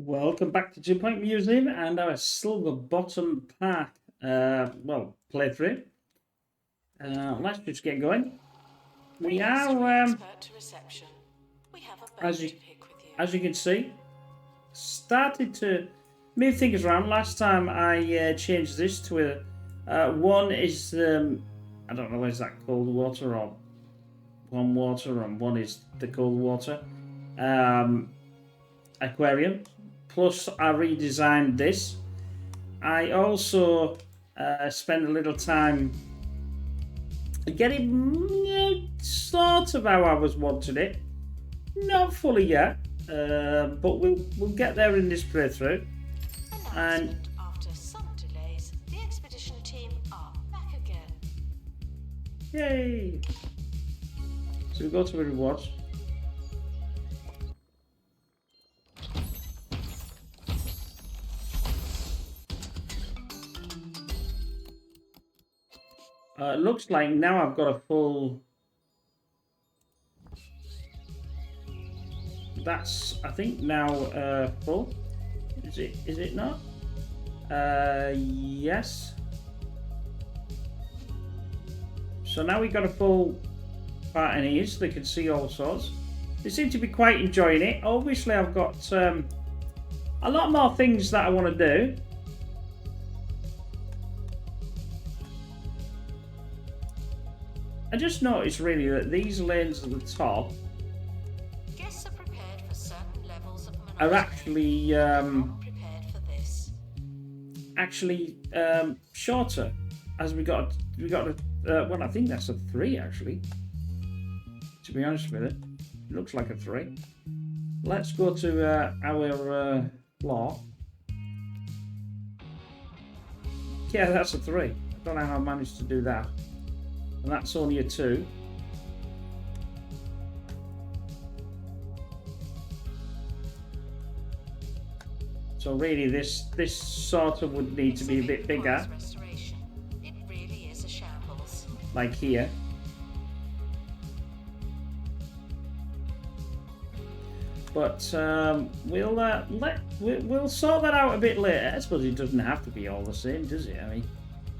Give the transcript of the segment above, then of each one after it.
Welcome back to Two Point Museum and our Silverbottom Park, playthrough. Let's just get going. We are, as you can see, started to move things around. Last time I changed this to one is, I don't know, is that cold water or warm water, and one is the cold water aquarium. Plus, I redesigned this. I also spent a little time getting sort of how I was wanting it. Not fully yet, but we'll get there in this playthrough. And after some delays, the expedition team are back again. Yay! So we go to the rewards. It looks like now I've got a full. That's, I think, now full. Is it not? Yes. So now we've got a full part in here, so they can see all sorts. They seem to be quite enjoying it. Obviously, I've got a lot more things that I want to do. I just noticed really that these lanes at the top Guests are prepared for certain levels of are actually shorter. As we got well, I think that's a 3 actually. To be honest with it looks like a 3. Let's go to our floor. Yeah, that's a 3. I don't know how I managed to do that. And that's only a 2. So really this sort of would need to be a bit bigger. It really is a shambles. Like here. But we'll sort that out a bit later. I suppose it doesn't have to be all the same, does it? I mean,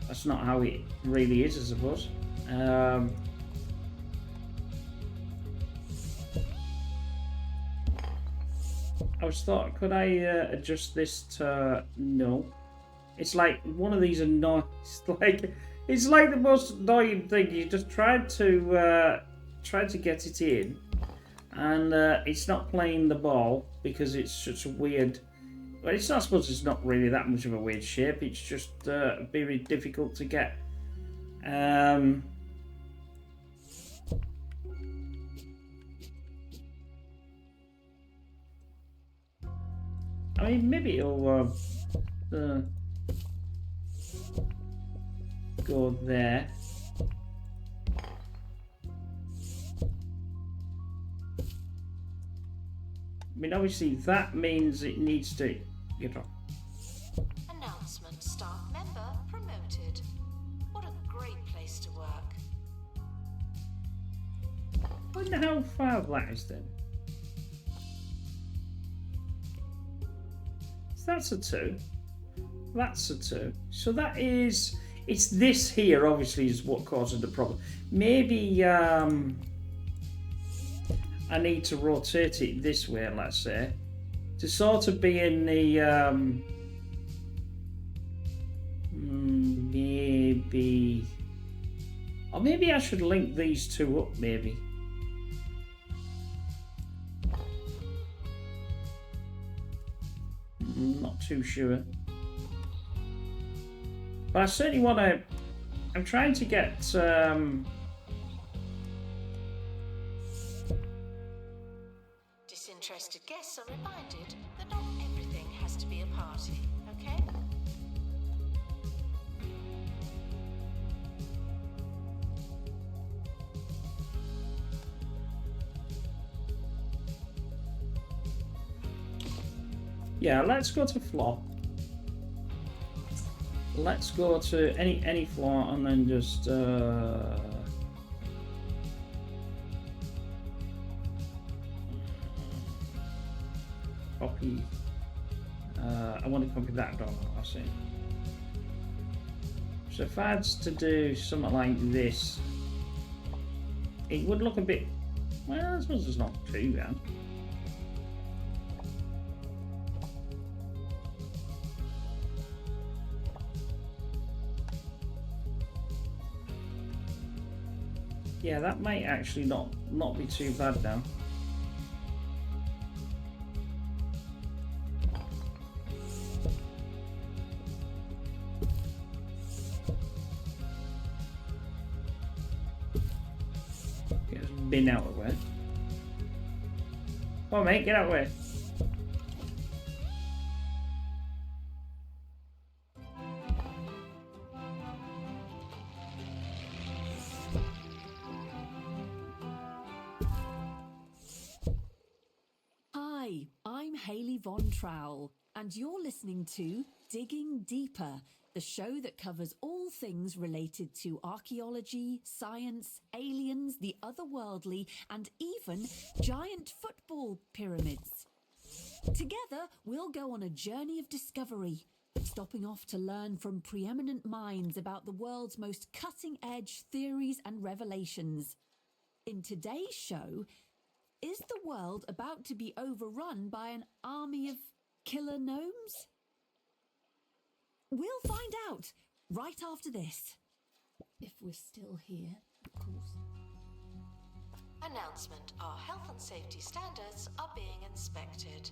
that's not how it really is, I suppose. I was thought, could I adjust this to no? It's like one of these annoying. It's like the most annoying thing. You just tried to get it in, and it's not playing the ball because it's such a weird. Well, it's not. I suppose it's not really that much of a weird shape. It's just very difficult to get. I mean, maybe it'll go there. I mean, obviously that means it needs to, you know. Announcement: staff member promoted. What a great place to work. I wonder how far that is then. That's a 2. That's a 2. So that is. It's this here, obviously, is what causes the problem. Maybe I need to rotate it this way, let's say, to sort of be in the maybe, or maybe I should link these two up. Maybe. Not too sure. But I certainly want to. I'm trying to get. Disinterested guests are reminded that not everything has to be a party, okay? Yeah, let's go to floor. Let's go to any floor and then just copy I want to copy that down. I see. So if I had to do something like this, it would look a bit. Well, I suppose it's not too bad. Yeah, that might actually not be too bad now. Get this bin out of the way. Come on, mate, get out of the way. Hi, I'm Hayley Von Trowell, and you're listening to Digging Deeper, the show that covers all things related to archaeology, science, aliens, the otherworldly, and even giant football pyramids. Together, we'll go on a journey of discovery, stopping off to learn from preeminent minds about the world's most cutting-edge theories and revelations. In today's show, is the world about to be overrun by an army of killer gnomes? We'll find out right after this. If we're still here, of course. Announcement: our health and safety standards are being inspected.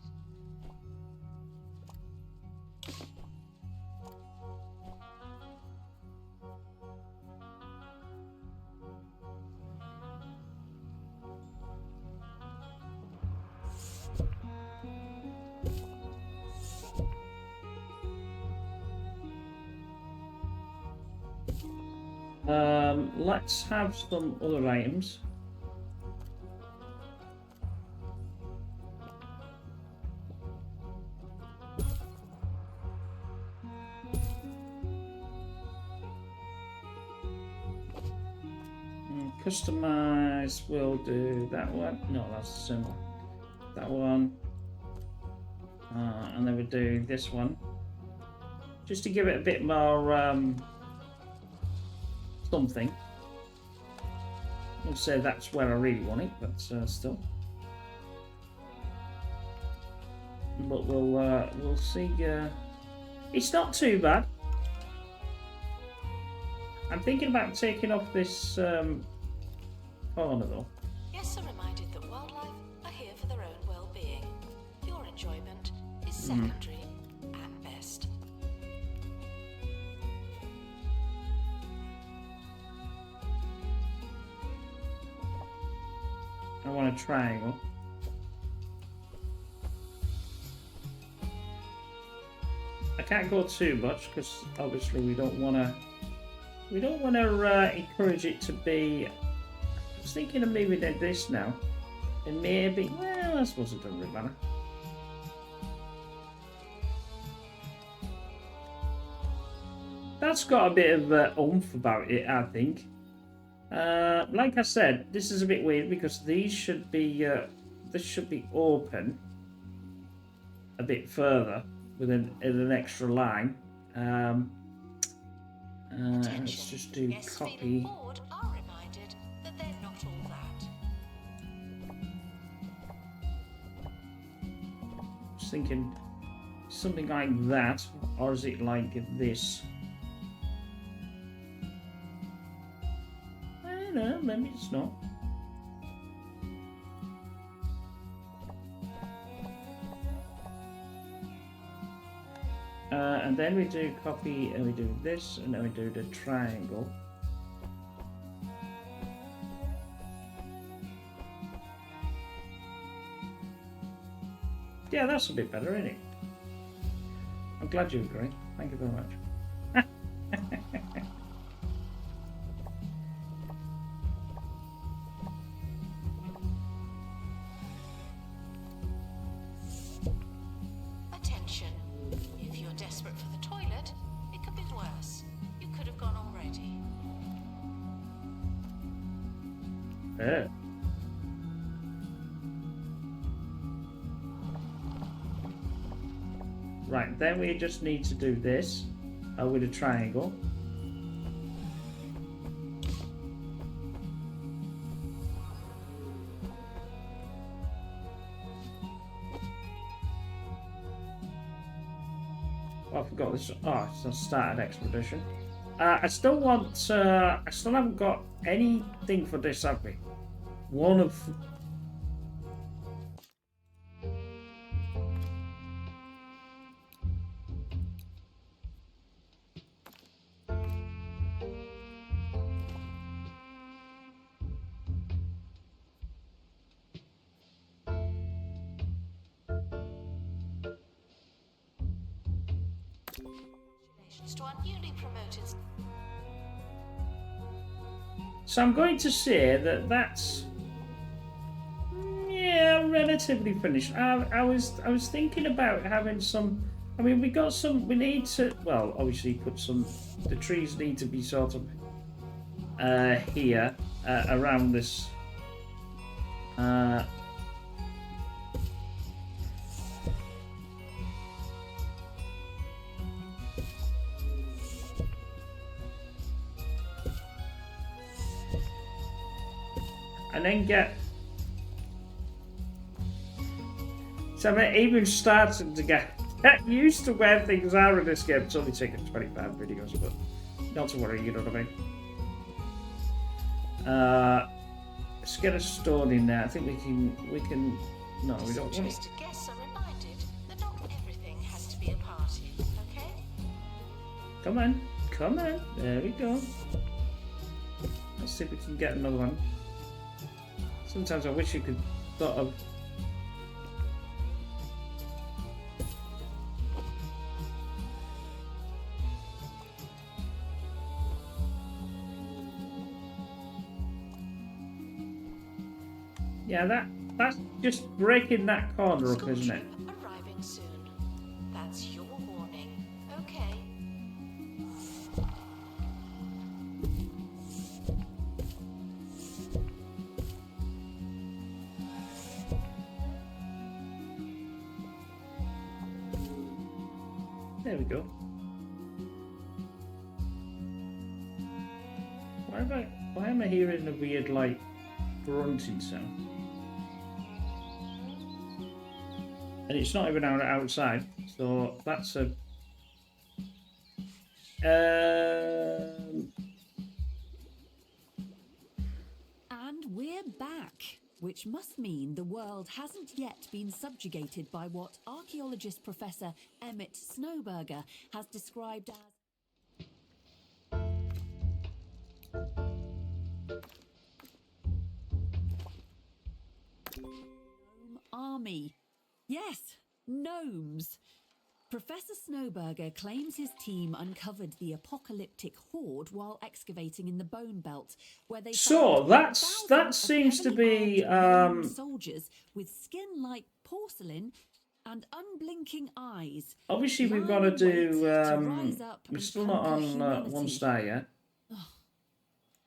Let's have some other items. Customize, we'll do that one. No, that's simple. That one. And then we do this one. Just to give it a bit more something. I'll say that's where I really want it, but still. But we'll see. It's not too bad. I'm thinking about taking off this corner though. Guests are reminded that wildlife are here for their own well-being. Your enjoyment is secondary at best. I want a triangle. I can't go too much because obviously we don't want to encourage it to be. I was thinking of moving this now, and maybe. Well, I suppose it doesn't really matter. That's got a bit of oomph about it, I think. Like I said, this is a bit weird because these should be this should be open a bit further with an extra line. Let's just do Guests copy. feeling bored are reminded that they're not all that. Just thinking something like that, or is it like this? I don't know, maybe it's not. And then we do copy, and we do this, and then we do the triangle. Yeah, that's a bit better, isn't it? I'm glad you agree. Thank you very much. Attention. If you're desperate for the toilet, it could be worse. You could have gone already. Yeah. Right, then we just need to do this with a triangle. Oh, I forgot this. Oh, it's a started expedition. I still want. I still haven't got anything for this, have we? One of. Congratulations to our newly promoted. So I'm going to say that that's. Yeah, relatively finished. I was thinking about having some. I mean, we got some. We need to. Well, obviously, put some. The trees need to be sort of here around this. And then get. So I'm even starting to get used to where things are in this game. It's only taken 25 videos, but not to worry, you know what I mean. Let's get a stone in there. I think we can. No, we don't want it. Interested guests are reminded that not everything has to be a party. Okay. Come on, come on. There we go. Let's see if we can get another one. Sometimes I wish you could sort of. Yeah, that's just breaking that corner up, isn't it? Arriving soon. That's your warning. Okay. There we go. Why am I hearing a weird like grunting sound? And it's not even outside, so that's a. And we're back, which must mean the world hasn't yet been subjugated by what archaeologist Professor Emmett Snowberger has described as Gnome Army. Yes, gnomes. Professor Snowberger claims his team uncovered the apocalyptic horde while excavating in the Bone Belt, where they So found that thousands seems of to be heavily armed soldiers with skin like porcelain and unblinking eyes. obviously we've got to do. We're still not on 1 star yet.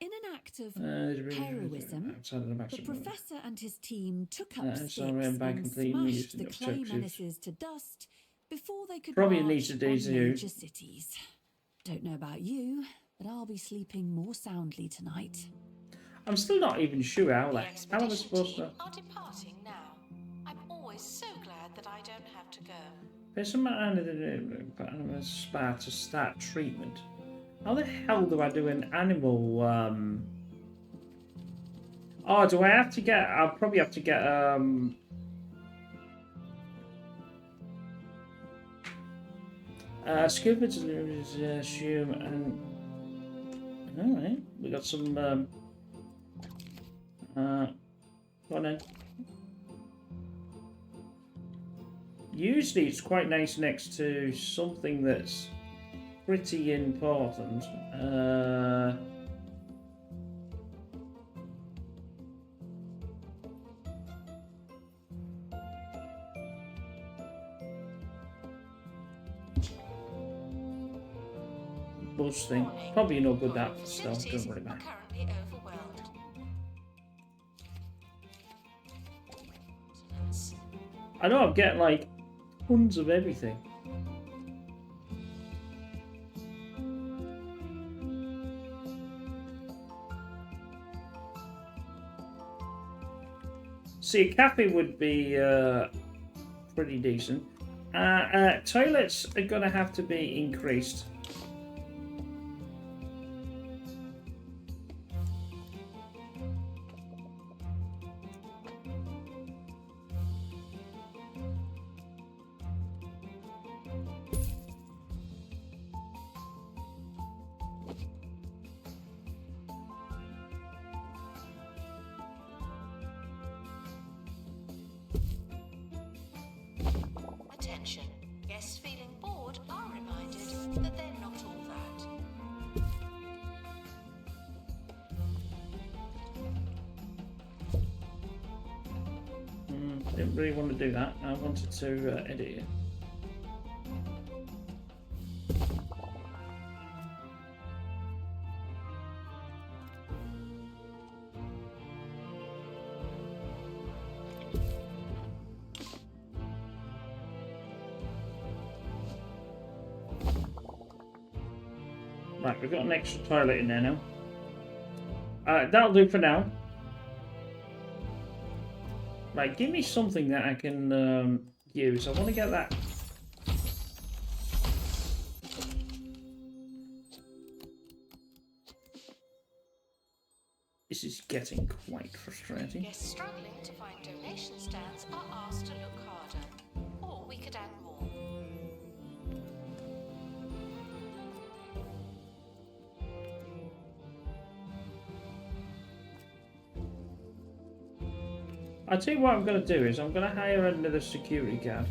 In an act of heroism, the professor and his team took up sticks and smashed the clay menaces to dust before they could Probably march need to do on too. major cities. Don't know about you, but I'll be sleeping more soundly tonight. I'm still not even sure how The am I expedition supposed team to. are departing now. I'm always so glad that I don't have to go. There's some animal spa to start treatment. How the hell do I do an animal? Oh, do I have to get? I'll probably have to get scuba to assume and. All right, we got some. Go on then. Usually, it's quite nice next to something that's pretty important. Buzz thing. Probably no good that stuff, don't worry about it. Currently overwhelmed. I know I'm getting like tons of everything. See, a cafe would be pretty decent. Toilets are going to have to be increased. Attention. Guests feeling bored are reminded that they're not all that. Didn't really want to do that. I wanted to edit it. Right, we've got an extra toilet in there now. That'll do for now. Right, give me something that I can use. I want to get that. This is getting quite frustrating. Guests struggling to find donation stands are asked to look harder. Or we could add more. I'll tell you what I'm going to do is I'm going to hire another security guard.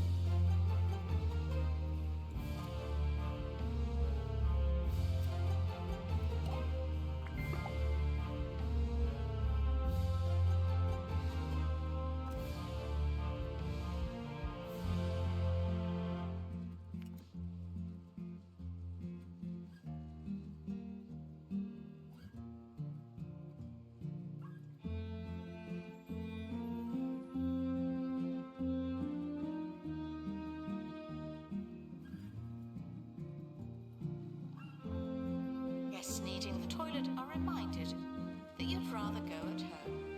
Guests needing the toilet are reminded that you'd rather go at home.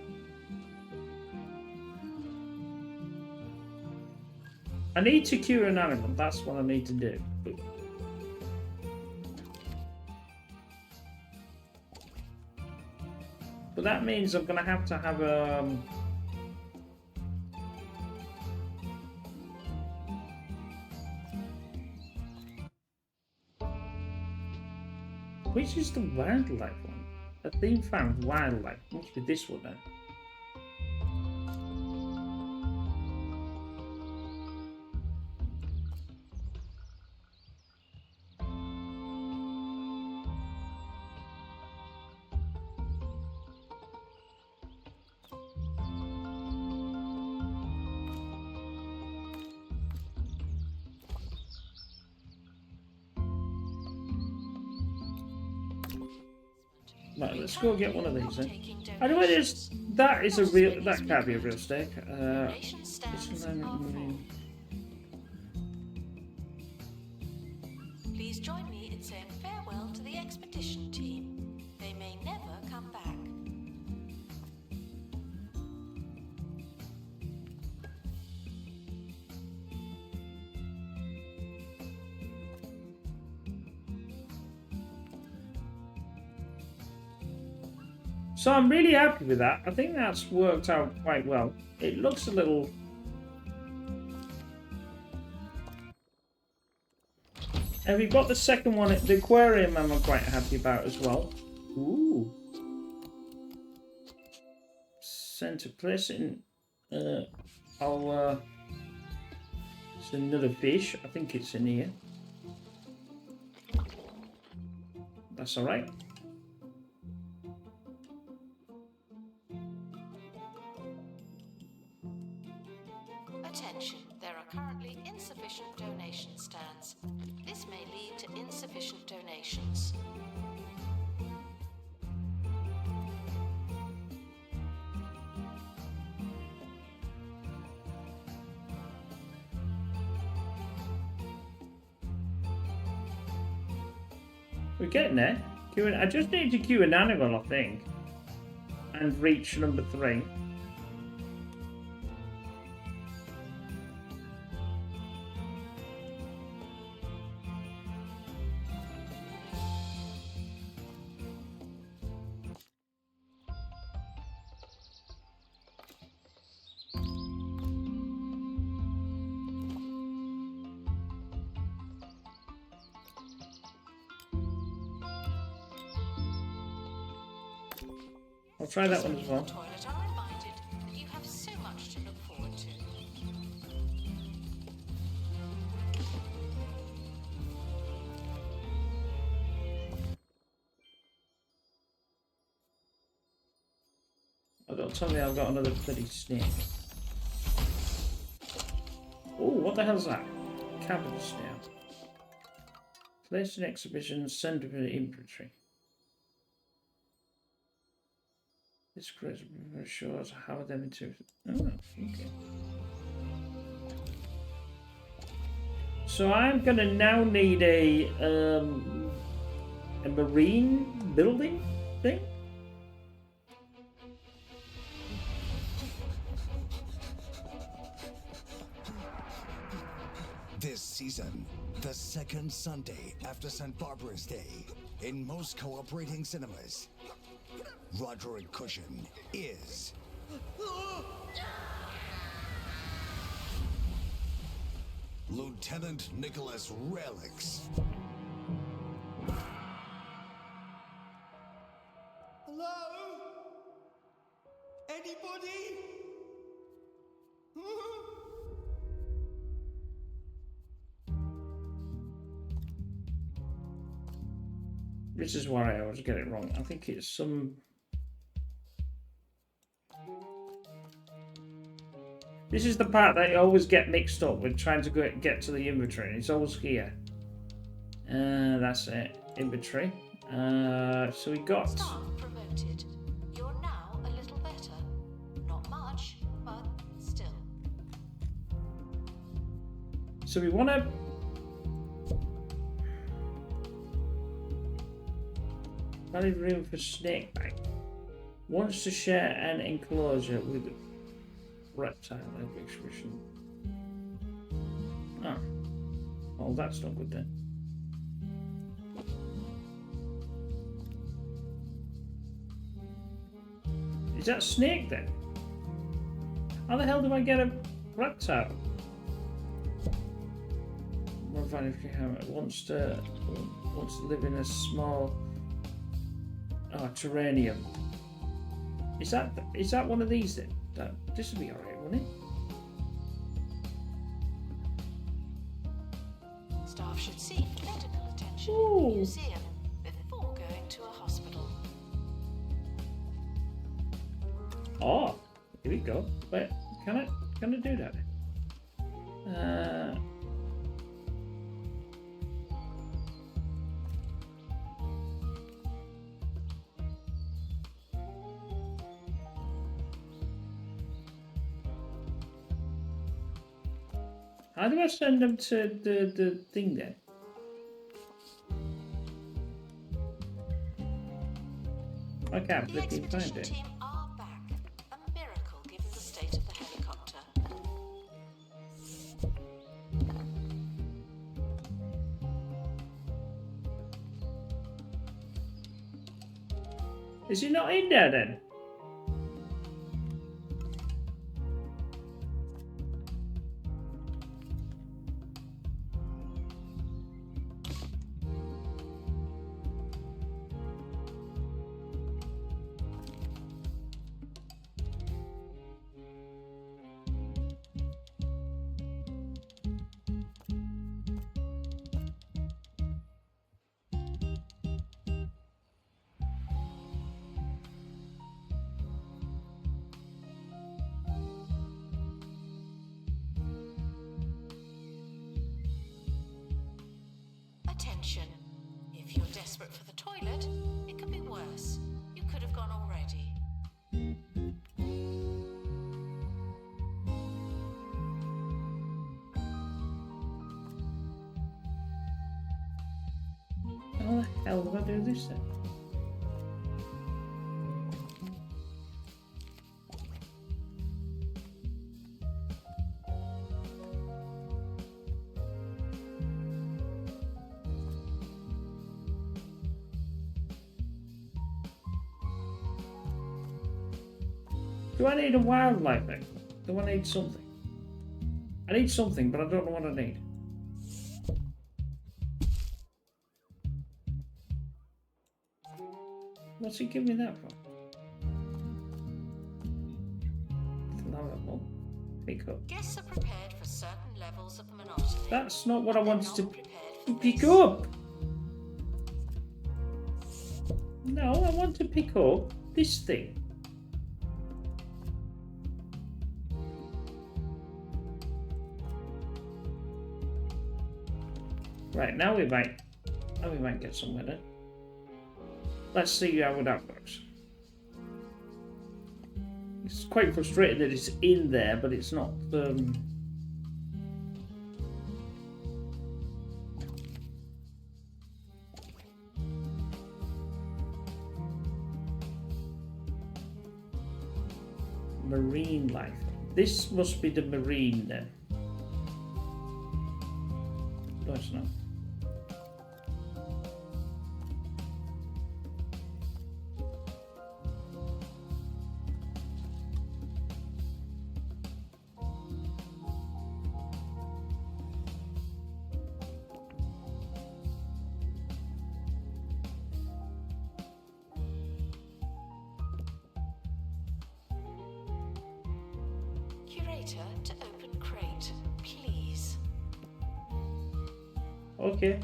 I need to cure an animal. That's what I need to do. But that means I'm going to have which is the wildlife one? A theme found wildlife. Must be this one then. Right, let's go get one of these then. Anyway, that is a real. That can't be a real steak. Please join me in saying farewell to the expedition team. They may never come back. So I'm really happy with that. I think that's worked out quite well. It looks a little. And we've got the second one, the aquarium I'm quite happy about as well. Ooh. Center place in. It's another fish. I think it's in here. That's alright. Attention, there are currently insufficient donation stands. This may lead to insufficient donations. We're getting there. I just need to queue an animal, I think. And reach number 3. I'll try that one as well. The toilet are reminded that you have so much to look forward to. Oh, don't tell me I've got another bloody snake. Oh, what the hell's that? Cabin snail. Place an exhibition, send for inventory. This shows how them into. Oh, okay. So I'm gonna now need a marine building thing. This season, the second Sunday after St. Barbara's Day, in most cooperating cinemas, Roderick Cushion is Lieutenant Nicholas Relics. Hello? Anybody? This is why I always get it wrong. I think it's some. This is the part that I always get mixed up with trying to get to the inventory. It's always here. That's it. Inventory. So we got. Staff promoted. You're now a little better. Not much, but still. So we want to. Valid room for snake bite. Wants to share an enclosure with reptile exhibition. Oh. Well, that's not good then. Is that snake then? How the hell do I get a reptile? More value if you have it. Wants to live in a small terrarium. Is that one of these then? This would be alright, wouldn't it? Staff should seek medical attention in Ooh. the museum before going to a hospital. Oh, here we go. Wait, can I do that? How do I send them to the thing then? I can't The flipping find expedition it. team are back. A miracle given the state of the helicopter. Is he not in there then? Attention. If you're desperate for the toilet, it could be worse. You could have gone already. How the hell do I do this then? Do I need a wildlife thing? Do I need something? I need something, but I don't know what I need. What's he giving me that for? However, pick up. Guests are prepared for certain levels of monotony. That's not what I but they're wanted not to prepared for pick this. up. No, I want to pick up this thing. Right, now we might get somewhere then. Let's see how that works. It's quite frustrating that it's in there, but it's not. Marine life. This must be the marine then. No, it's not. Curator to open crate, please. Okay.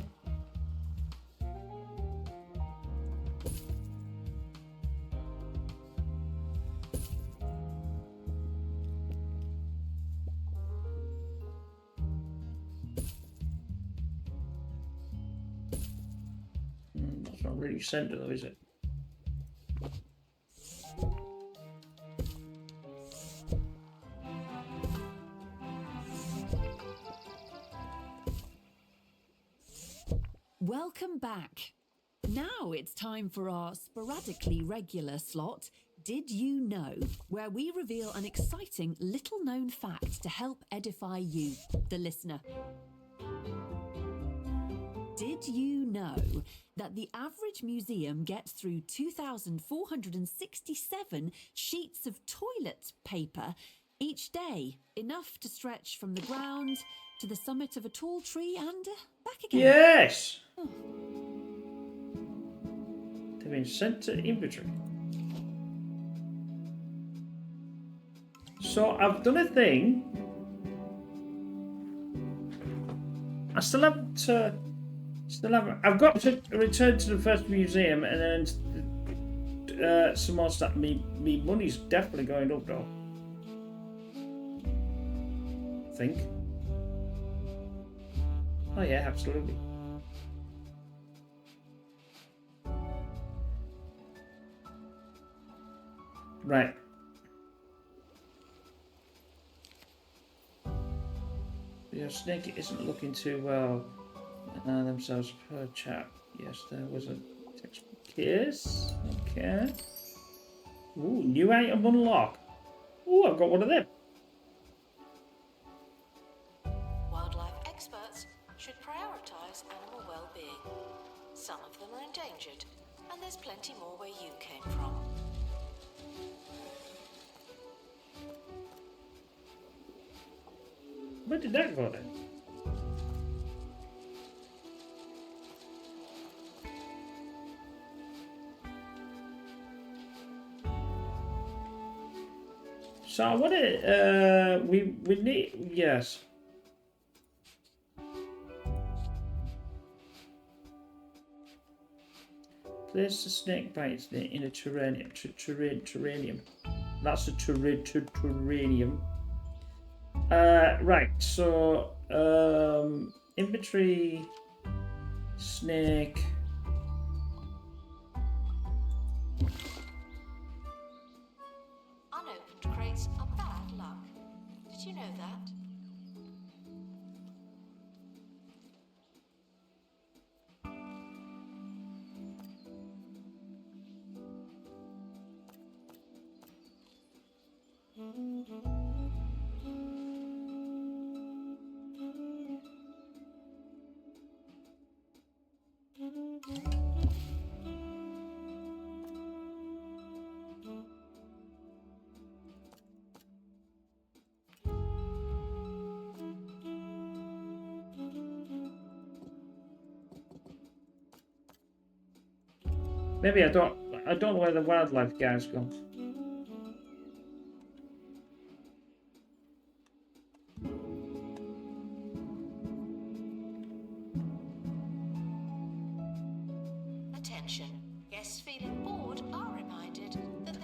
That's not really centre though, is it? Welcome back. Now it's time for our sporadically regular slot, Did You Know, where we reveal an exciting little known fact to help edify you, the listener. Did you know that the average museum gets through 2,467 sheets of toilet paper each day, enough to stretch from the ground to the summit of a tall tree and back again? Yes! They've been sent to inventory. So I've done a thing. I still haven't. I've got to return to the first museum and then some more stuff. Me money's definitely going up though. I think. Oh yeah, absolutely. Right. Your snake isn't looking too well themselves per chat. Yes, there was a textbook case. Okay. Ooh, new item unlock. Ooh, I've got one of them. Wildlife experts should prioritize animal well-being. Some of them are endangered, and there's plenty more where you came from. Where did that go then? So I want to, we need, yes. Place the snake bites in a terrarium. Terrarium. That's a terrarium. Right, so inventory, snake. Unopened crates are bad luck. Did you know that? Maybe I don't know where the wildlife guy's gone. Attention, guests feeling bored are reminded that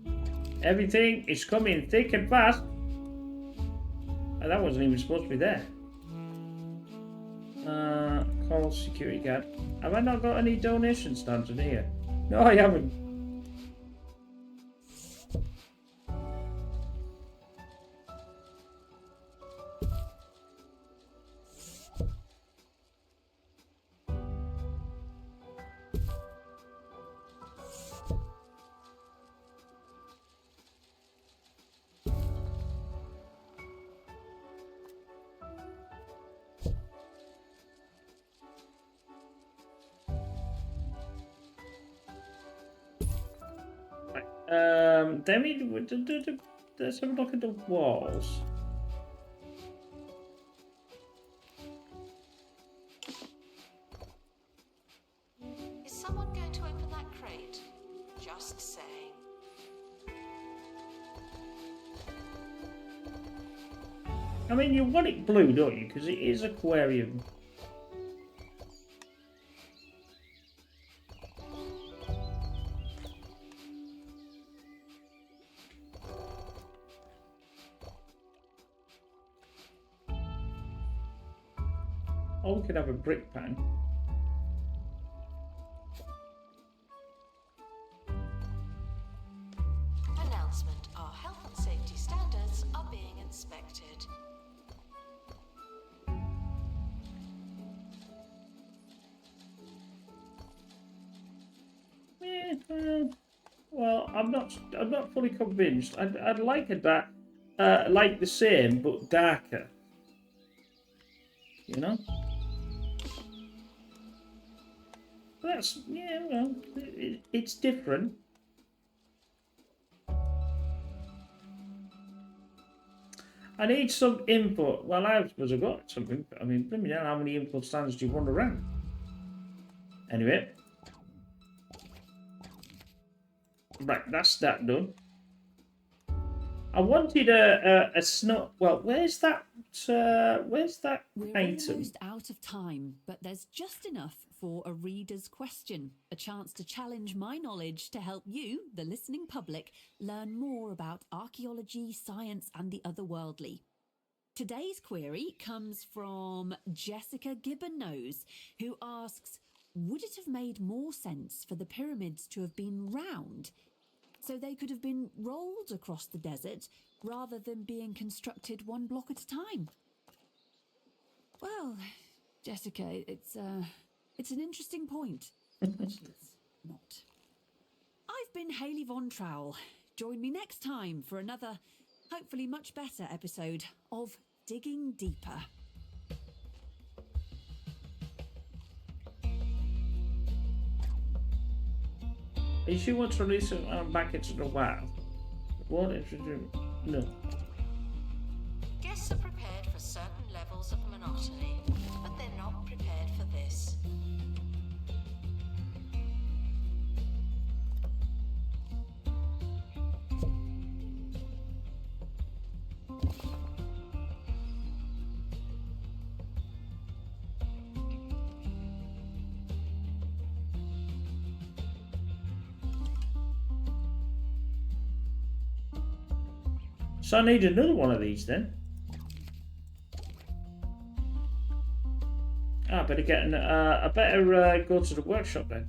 they... Everything is coming thick and fast. Oh, that wasn't even supposed to be there. Call security guard. Have I not got any donation stands in here? No, I haven't. Demi, let's have a look at the walls. Is someone going to open that crate? Just saying. I mean, you want it blue, don't you? Because it is aquarium. Or we could have a brick pan. Announcement. Our health and safety standards are being inspected. Yeah, well, I'm not fully convinced. I'd like it like the same but darker. You know. That's yeah. Well, it's different. I need some input. Well, I suppose I've got some input. I mean, let me know how many input stands do you want around? Anyway. Right, that's that done. I wanted a snow. Well, where's that We're item? almost out of time, but there's just enough for a reader's question, a chance to challenge my knowledge to help you, the listening public, learn more about archaeology, science, and the otherworldly. Today's query comes from Jessica Gibbonnose, who asks, would it have made more sense for the pyramids to have been round, so they could have been rolled across the desert rather than being constructed one block at a time? Well, Jessica, it's an interesting point, but it's not. I've been Hayley Von Trowell. Join me next time for another, hopefully much better episode of Digging Deeper. If she wants to release it back into the wild, what if you no? Guests are prepared for certain levels of monotony, but they're not prepared for this. So I need another one of these then. I better get I better go to the workshop then.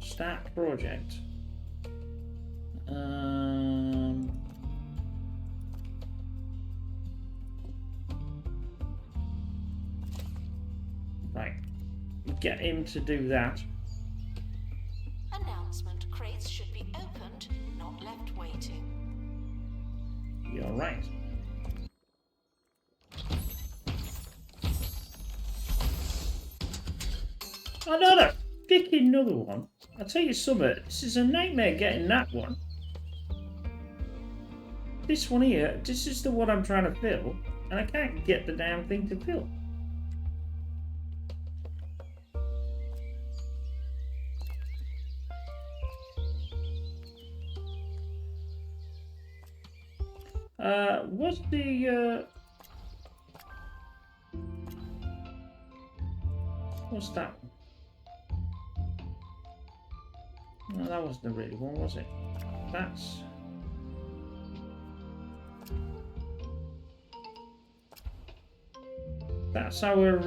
Start project. Right. Get him to do that. Announcement. Crates should be opened, not left waiting. You're right. Another picking another one. I'll tell you something, this is a nightmare getting that one. This one here, this is the one I'm trying to fill, and I can't get the damn thing to fill. What's the what's that? No, that wasn't the really one, was it? That's our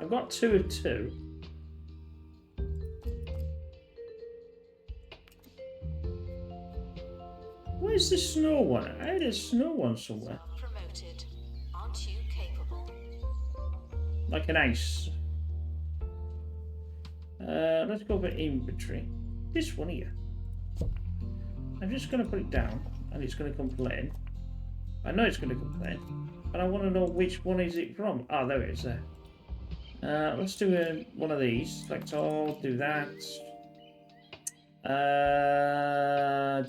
I've got 2 of 2. Where's the snow one? I had a snow one somewhere. Promoted. Aren't you capable? Like an ice. Let's go for inventory. This one here. I'm just going to put it down and it's going to complain. I know it's going to complain, but I want to know which one is it from. Ah, there it is there. Let's do one of these. Select all, do that.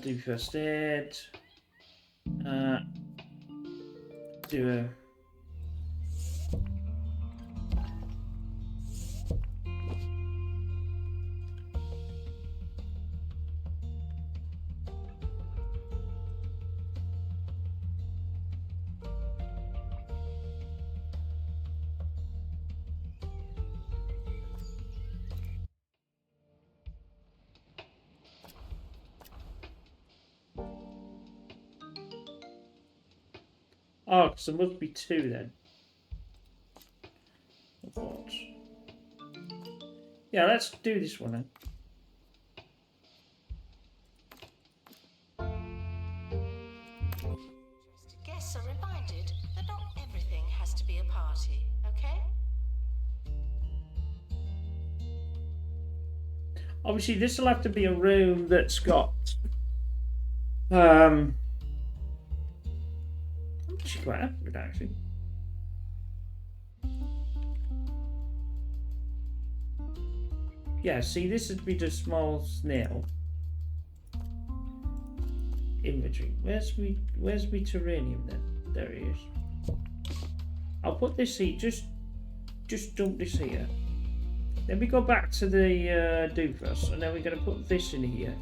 Do first aid. Do a... Oh, because there must be 2 then. What? Yeah, let's do this one then. Guests are reminded that not everything has to be a party, okay? Obviously, this will have to be a room that's got... I'm actually quite happy with that, actually. Yeah, see, this would be the small snail. Inventory. Where's me terranium then? There he is. I'll put this here. Just dump this here. Then we go back to the doofus, and then we're going to put this in here.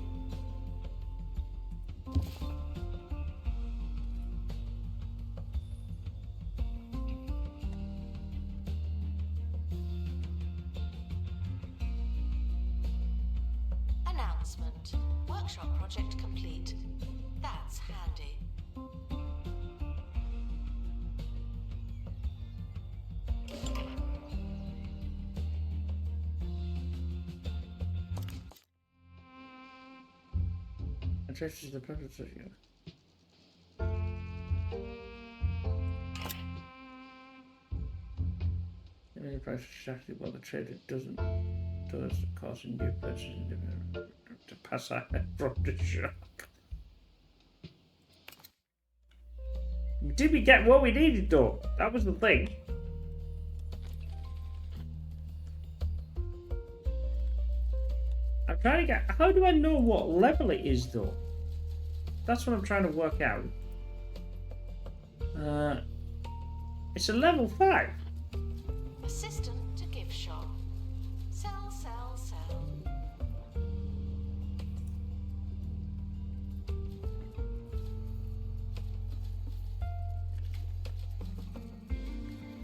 Announcement. Workshop project complete. That's handy. Addresses the purpose of you. The price exactly what the trader does causing new purchasing to pass out from the shop. Did we get what we needed though? That was the thing. I'm trying to get... How do I know what level it is though? That's what I'm trying to work out. It's a level 5. Assistant to gift shop. Sell, sell, sell.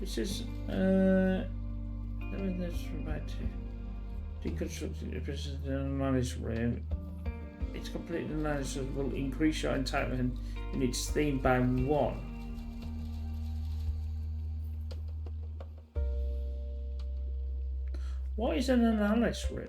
This is this provide deconstructing the business in a managed room. It's completely analysis will increase your entitlement in its theme by 1. What is an analysis room?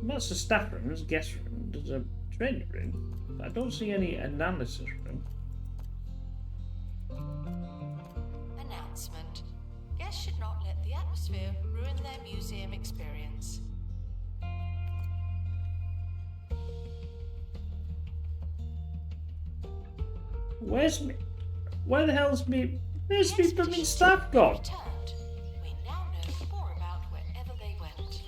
That's the staff room, there's a guest room, there's a training room. But I don't see any analysis room. Announcement. Guests should not let the atmosphere ruin their museum experience. Where the hell's where's me blooming staff gone? Returned. We now know more about wherever they went.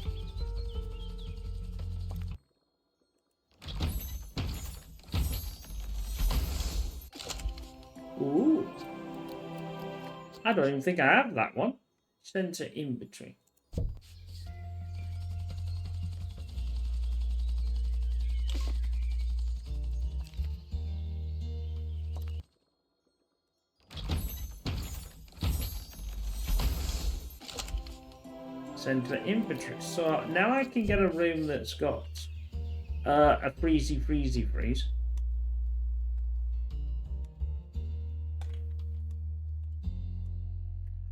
I don't even think I have that one. Center inventory. Center inventory. So now I can get a room that's got a freeze.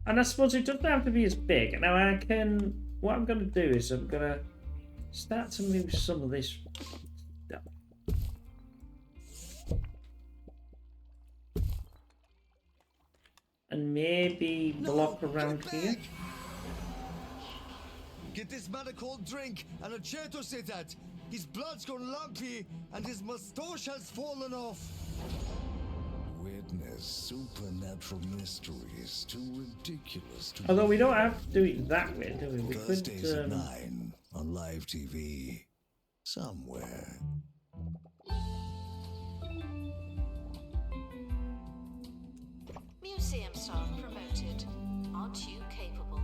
And I suppose it doesn't have to be as big. Now I can. What I'm going to do is I'm going to start to move some of this stuff. And maybe block around here. Get this man a cold drink and a chair to sit at. His blood's gone lumpy and his moustache has fallen off. Witness supernatural mysteries too ridiculous to. Although we don't have to do it that way, do we? We could. Thursdays at 9 on live TV somewhere. Museum staff promoted. Aren't you capable?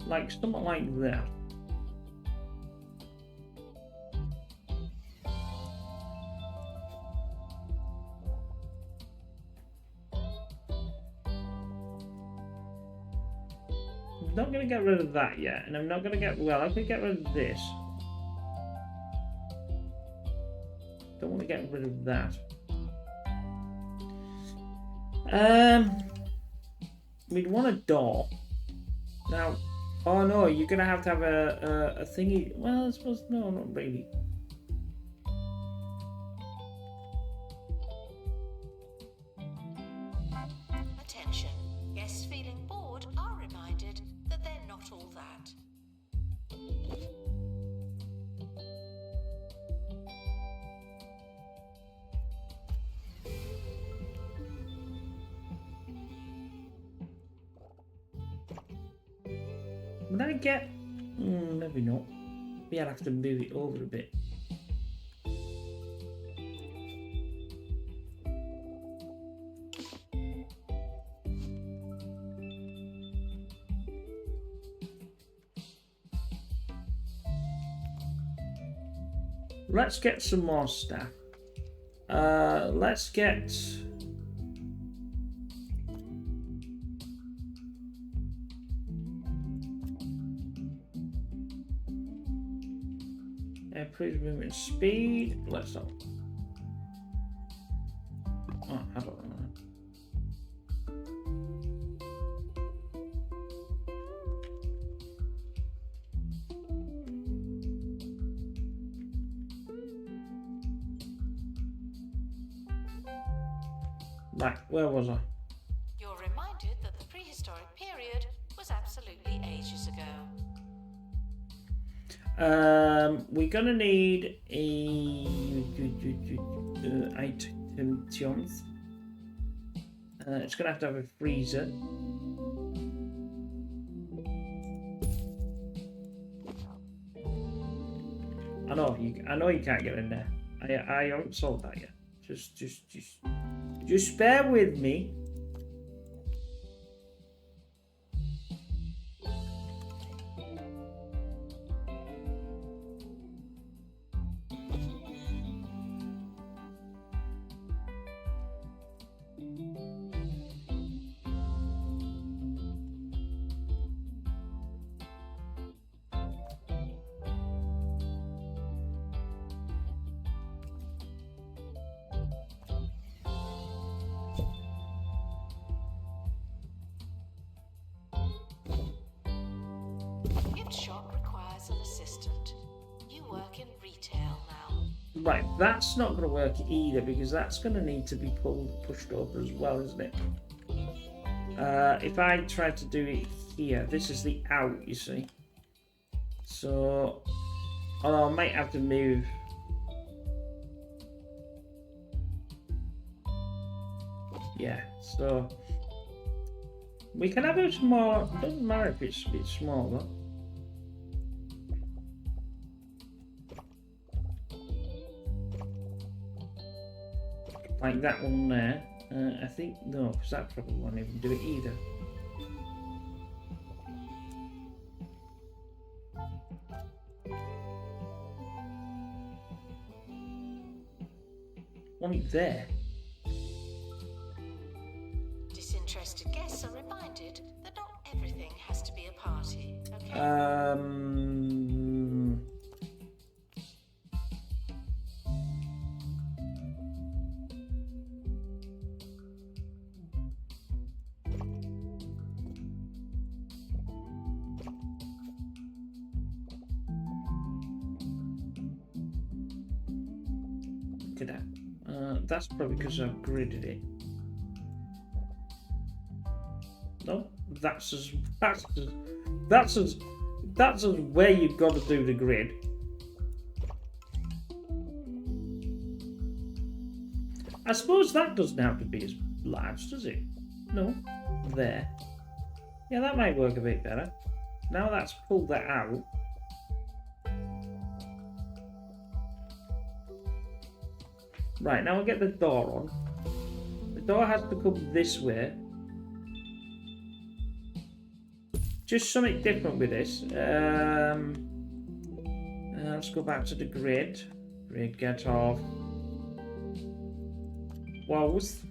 Like something like that. I'm not going to get rid of that yet, and I'm not going to get, well, I could get rid of this. Don't want to get rid of that. We'd want a door. Now, oh no, you're going to have a thingy. Well, I suppose, no, not really. Attention. Guests feeling bored are reminded that they're not all that. Would I get... maybe not. Maybe I'd have to move it over a bit. Let's get some more stuff. Let's get... Improve movement speed. Let's not. Oh, I don't know. Right, where was I? You're reminded that the prehistoric period was absolutely ages ago. We're gonna need a items. It's gonna have to have a freezer. I know you can't get in there. I haven't solved that yet. Just bear with me. Gift shop requires an assistant. You work in retail now. Right, that's not going to work either because that's going to need to be pushed over as well, isn't it? If I try to do it here, this is the out, you see. So, I might have to move. Yeah, so we can have it small. Doesn't matter if it's a bit small though. Like that one there. I think, no, because that probably won't even do it either. One there. Disinterested guests are reminded that not everything has to be a party, okay? Look at that. That's probably because I've gridded it. No, that's as where you've got to do the grid. I suppose that doesn't have to be as large, does it? No, there. Yeah, that might work a bit better. Now that's pulled that out. Right, now I'll get the door on. The door has to come this way. Just something different with this. Let's go back to the grid. Grid, get off. Wows.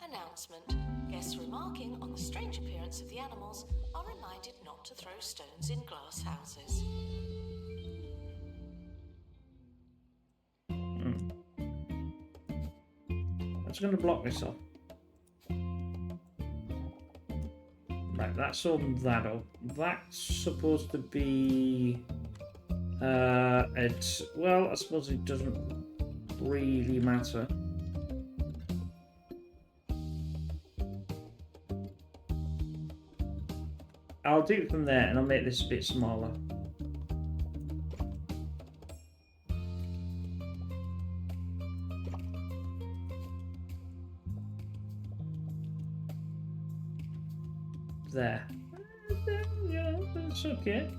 Announcement. Guests remarking on the strange appearance of the animals are reminded not to throw stones in glass houses. I'm just going to block this off. Right, that's on that up. That's supposed to be... it's... Well, I suppose it doesn't really matter. I'll do it from there and I'll make this a bit smaller. There. Yeah, that's okay.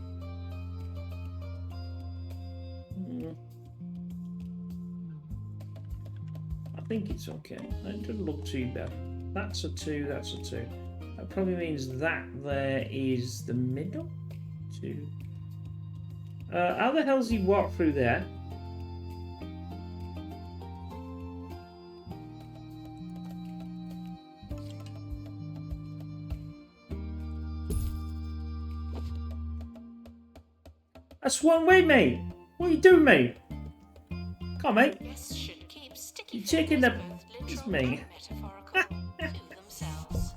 I think it's okay. It doesn't look too bad. That's a 2, that's a 2. That probably means that there is the middle. 2. How the hell's he walk through there? That's one way, mate. What are you doing, mate? Come on, mate. Guests should keep sticky You're taking the fingers, both piss, literal mate. and metaphorical, to themselves.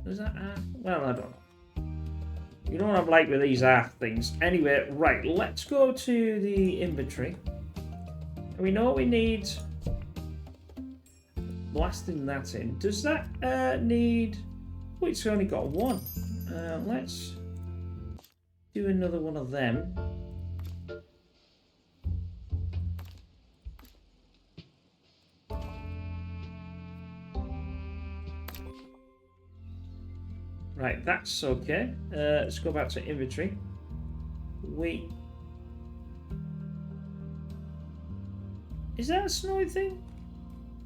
Is that well, I don't know. You know what I'm like with these things. Anyway, right, let's go to the inventory. We know what we need. Blasting that in. Does that need... Oh, it's only got one. Let's do another one of them. Right, that's okay. Let's go back to inventory. Is that a snowy thing?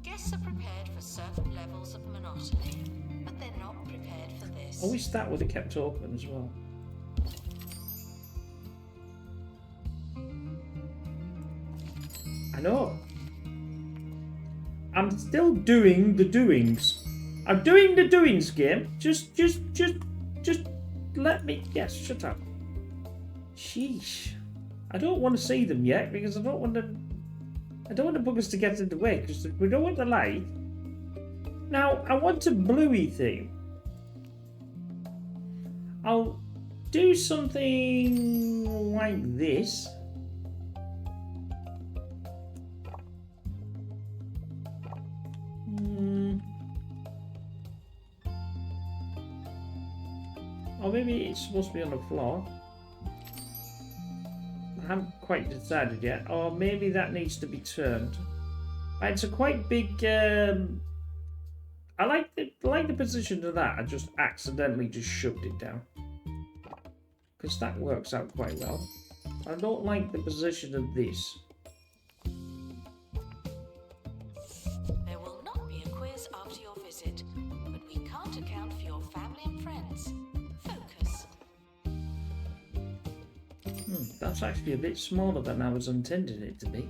Guests are prepared for certain levels of monotony, but they're not prepared for this. I wish that would have kept open as well. I know. I'm still doing the doings. I'm doing the doings, game. Just let me... Yes, shut up. Sheesh. I don't want to see them yet because I don't want the buggers to get in the way because we don't want the light. Now, I want a bluey theme. I'll do something like this. Or maybe it's supposed to be on the floor. I haven't quite decided yet. Or maybe that needs to be turned. It's a quite big... I like the position of that. I just accidentally just shoved it down. because that works out quite well. I don't like the position of this. There will not be a quiz after your visit, but we can't account for your family and friends. Focus. That's actually a bit smaller than I was intending it to be.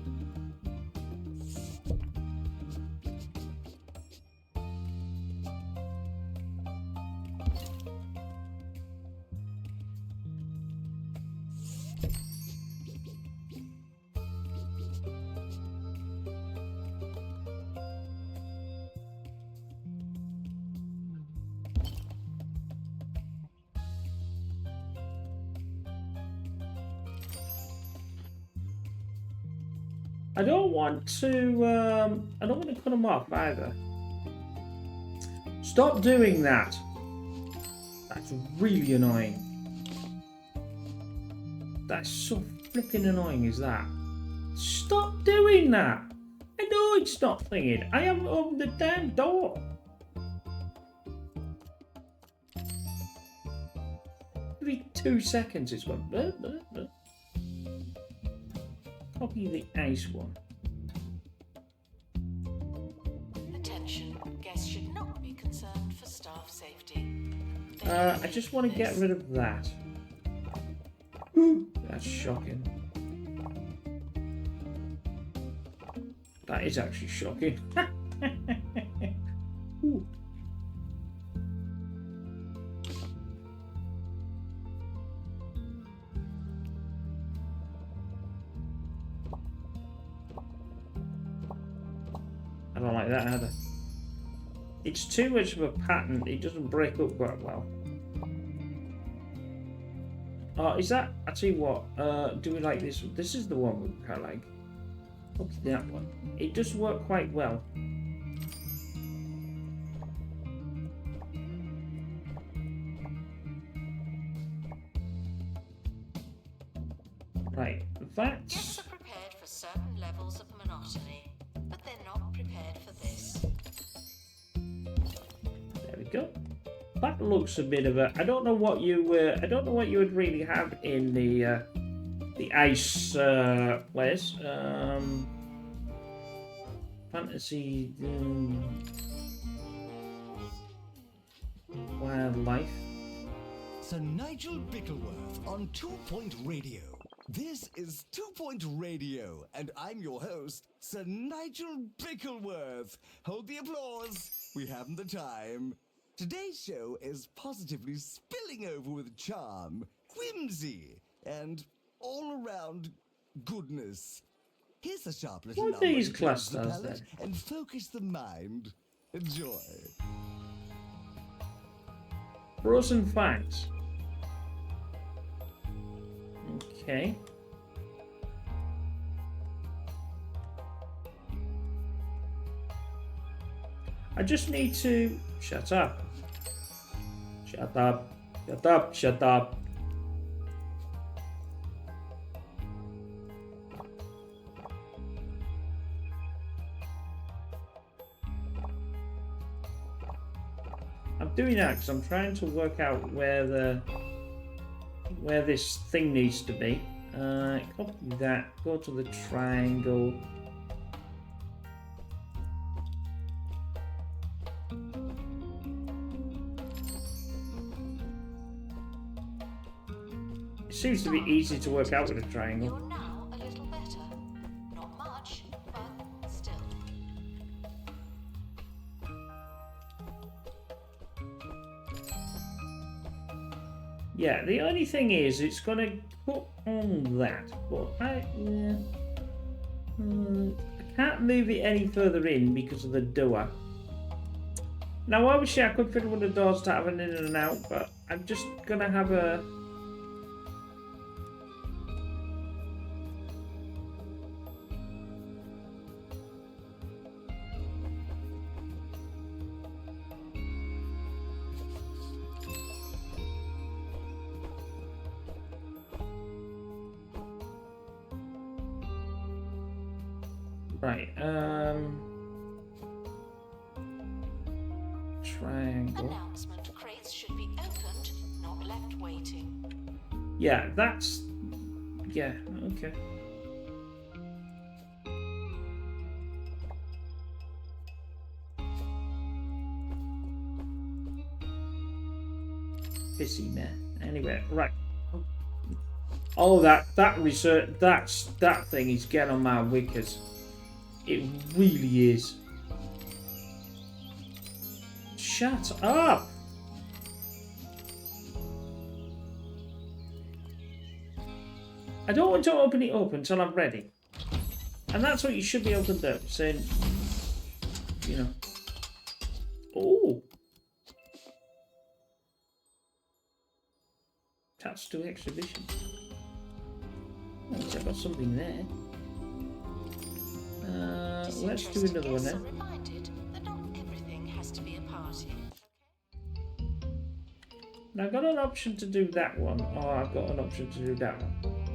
I don't want to cut them off either. Stop doing that. That's really annoying. That's so flipping annoying, is that? Stop doing that. I know it's not thinking. I haven't opened the damn door. Every 2 seconds it's gone. Blah, blah, blah. Copy the ice one. Attention, guests should not be concerned for staff safety. I just want to get rid of that. Ooh, that's shocking. That is actually shocking. Ooh. I don't like that either. It's too much of a pattern. It doesn't break up quite well. Oh, is that? I tell you what. Do we like this? This is the one we kind of like. What's that one? It does work quite well. Right. That's. Guests are prepared for certain levels of monotony, but they're not prepared for this. There we go. That looks a bit of a. I don't know what you. I don't know what you would really have in the ice place. Fantasy. Wildlife. Sir Nigel Bickleworth on 2 Point Radio. This is 2 Point Radio, and I'm your host, Sir Nigel Bickleworth. Hold the applause. We haven't the time. Today's show is positively spilling over with charm, whimsy, and all-around goodness. Here's a sharp little What number these to cleanse the clusters palate then? and focus the mind. Enjoy. Frozen facts. Okay. I just need to shut up. Shut up. Shut up. Shut up. I'm doing that because I'm trying to work out where this thing needs to be. Copy that. Go to the triangle. It seems to be easy to work out with a triangle. You're now a little better. Not much, but still. Yeah, the only thing is, it's going to put on that, but I can't move it any further in because of the door. Now, obviously, I could fiddle with the doors to have an in and an out, but I'm just going to have a... Right, triangle. Announcement: crates should be opened, not left waiting. Yeah, that's... Yeah, okay. Pissy man. Anyway, right. Oh, that research, that thing is getting on my wickers. It really is. Shut up! I don't want to open it up until I'm ready. And that's what you should be able to do. Saying, you know. Oh! Attached to exhibition. At least I've got something there. Let's do another one then. Reminded that not everything has to be a party. Now I've got an option to do that one, or I've got an option to do that one.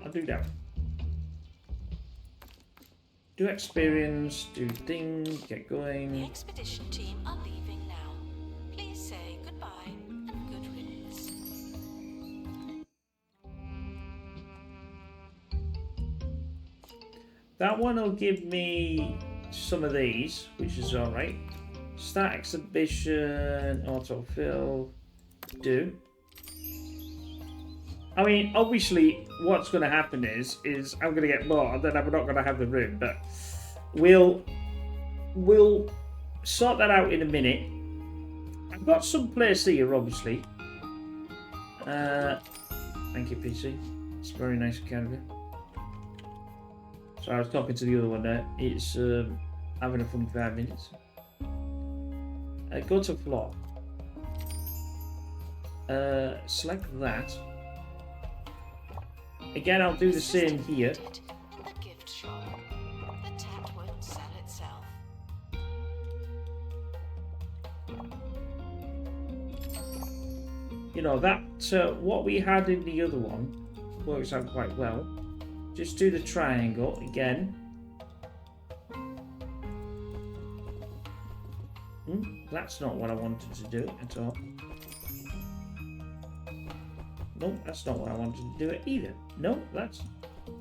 I'll do that one. Do experience, do thing, get The going. expedition team are leaving now. Please say goodbye and good riddance. That one will give me some of these, which is alright. Start exhibition, autofill, do. I mean, obviously, what's going to happen is I'm going to get more, and then I'm not going to have the room. But we'll sort that out in a minute. I've got some place here, obviously. Thank you, PC. It's very nice of you. So I was talking to the other one there. It's having a fun 5 minutes. Go to floor. Select that. Again, I'll do the same here. In the gift shop, the tat won't sell itself. You know, that what we had in the other one works out quite well. Just do the triangle again. That's not what I wanted to do at all. Nope, that's not what I wanted to do it either. Nope, that's...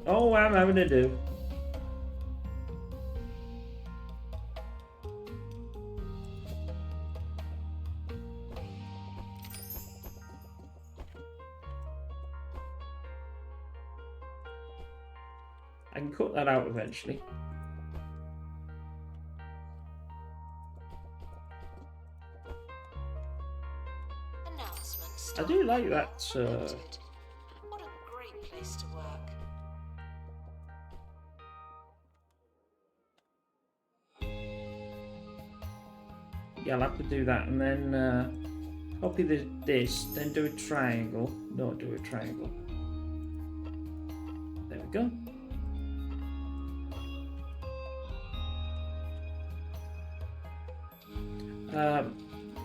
Oh, I'm having to do. I can cut that out eventually. I do like that. What a great place to work. Yeah, I'll have to do that, and then copy this, then do a triangle. No, do a triangle. There we go.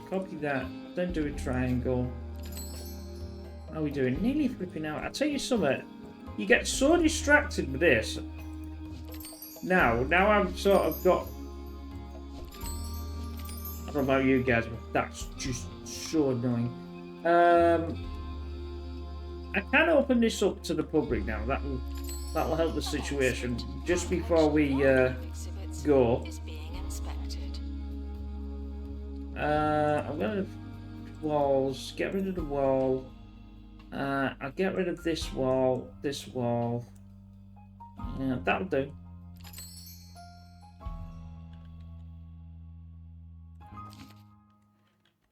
Copy that, then do a triangle. How are we doing? Nearly flipping out. I'll tell you something. You get so distracted with this. Now I've sort of got... I don't know about you guys, but that's just so annoying. I can open this up to the public now. That'll help the situation. Just before we go. I'm gonna walls. Get rid of the wall. I'll get rid of this wall. This wall. Yeah, that'll do.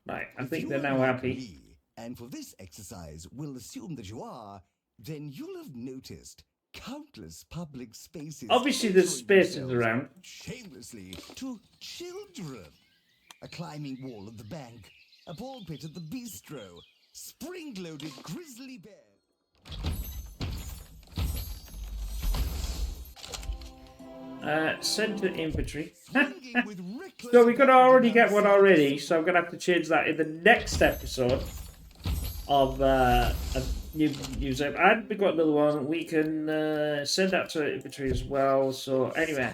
Right, I think they're now happy. And for this exercise, we'll assume that you are. Then you'll have noticed countless public spaces. Obviously, there's spaces around. Shamelessly to children. A climbing wall at the bank, a ball pit at the bistro, spring-loaded grizzly bear. Center inventory. So we could already get one already, so I'm gonna have to change that in the next episode of a new museum. And we got another one. We can send that to inventory as well. So anyway,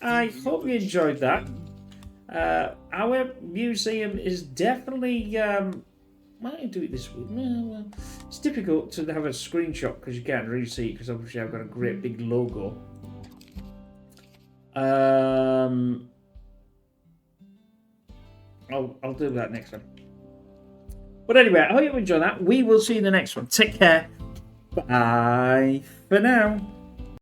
I hope you enjoyed that. Our museum is definitely Why don't I do it this week? Well, it's difficult to have a screenshot because you can't really see it because obviously I've got a great big logo. I'll do that next time. But anyway, I hope you enjoyed that. We will see you in the next one. Take care. Bye for now.